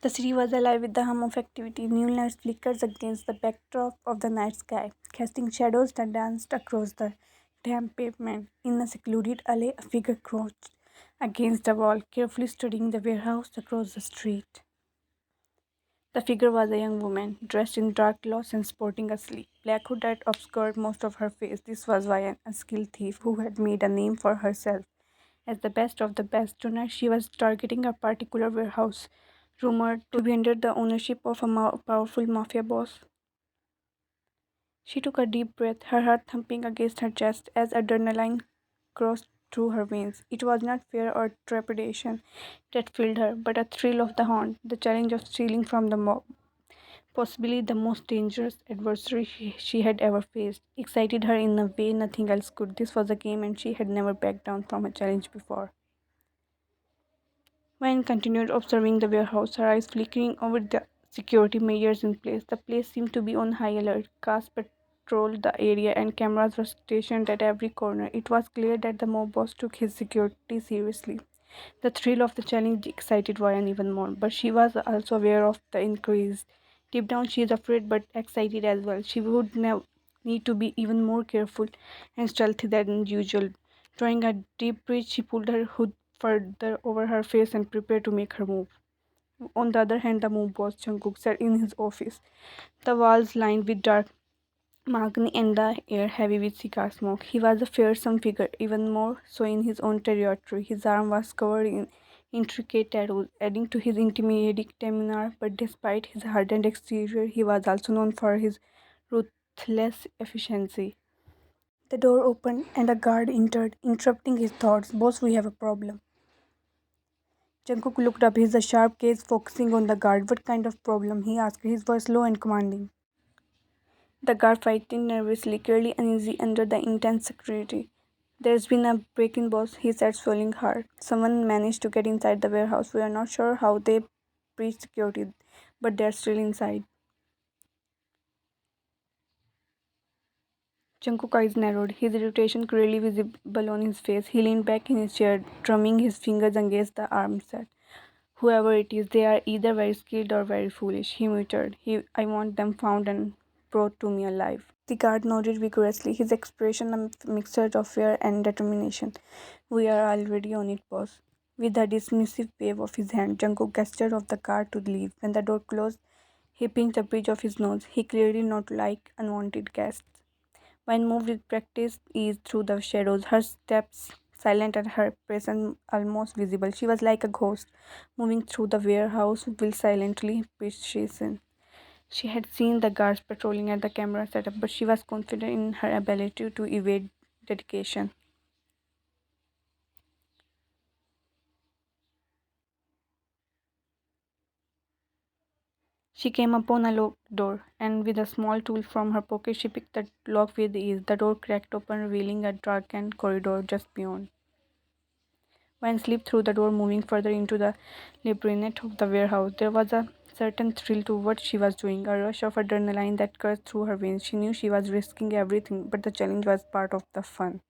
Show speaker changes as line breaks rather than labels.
The city was alive with the hum of activity. New lights flickered against the backdrop of the night sky, casting shadows that danced across the damp pavement. In a secluded alley, a figure crouched against the wall, carefully studying the warehouse across the street. The figure was a young woman, dressed in dark clothes and sporting a sleek black hood that obscured most of her face. This was Vian, a skilled thief who had made a name for herself as the best of the best. Tonight she was targeting a particular warehouse, rumored to be under the ownership of a powerful mafia boss. She took a deep breath, her heart thumping against her chest as adrenaline coursed through her veins. It was not fear or trepidation that filled her, but a thrill of the hunt, the challenge of stealing from the mob, possibly the most dangerous adversary she had ever faced, excited her in a way nothing else could. This was a game, and she had never backed down from a challenge before. When continued observing the warehouse, her eyes flickering over the security measures in place. The place seemed to be on high alert. Cars patrolled the area and cameras were stationed at every corner. It was clear that the mob boss took his security seriously. The thrill of the challenge excited Ryan even more, but she was also aware of the increase. Deep down, she is afraid but excited as well. She would need to be even more careful and stealthy than usual. Drawing a deep breath, she pulled her hood further over her face and prepared to make her move. On the other hand, the move boss Jungkook sat in his office, the walls lined with dark mahogany and the air heavy with cigar smoke. He was a fearsome figure, even more so in his own territory. His arm was covered in intricate tattoos, adding to his intimidating demeanor. But despite his hardened exterior, he was also known for his ruthless efficiency. The door opened and a guard entered, interrupting his thoughts. Boss, we have a problem. Jungkook looked up, his sharp gaze focusing on the guard. What kind of problem? He asked, his voice low and commanding. The guard frightened nervously, clearly uneasy under the intense security. There's been a break-in, boss, he said, swallowing hard. Someone managed to get inside the warehouse. We are not sure how they breached security, but they're still inside. Jungkook's eyes narrowed, his irritation clearly visible on his face. He leaned back in his chair, drumming his fingers against the armrest. Whoever it is, they are either very skilled or very foolish, he muttered. I want them found and brought to me alive. The guard nodded vigorously, his expression a mixture of fear and determination. We are already on it, boss. With a dismissive wave of his hand, Jungkook gestured of the guard to leave. When the door closed, he pinched the bridge of his nose. He clearly not like unwanted guests. When moved with practiced ease through the shadows, her steps silent and her presence almost visible. She was like a ghost, moving through the warehouse while silently precision. She had seen the guards patrolling at the camera setup, but she was confident in her ability to evade dedication. She came upon a locked door, and with a small tool from her pocket, she picked the lock with ease. The door cracked open, revealing a darkened corridor just beyond. When slipped through the door, moving further into the labyrinth of the warehouse, there was a certain thrill to what she was doing, a rush of adrenaline that coursed through her veins. She knew she was risking everything, but the challenge was part of the fun.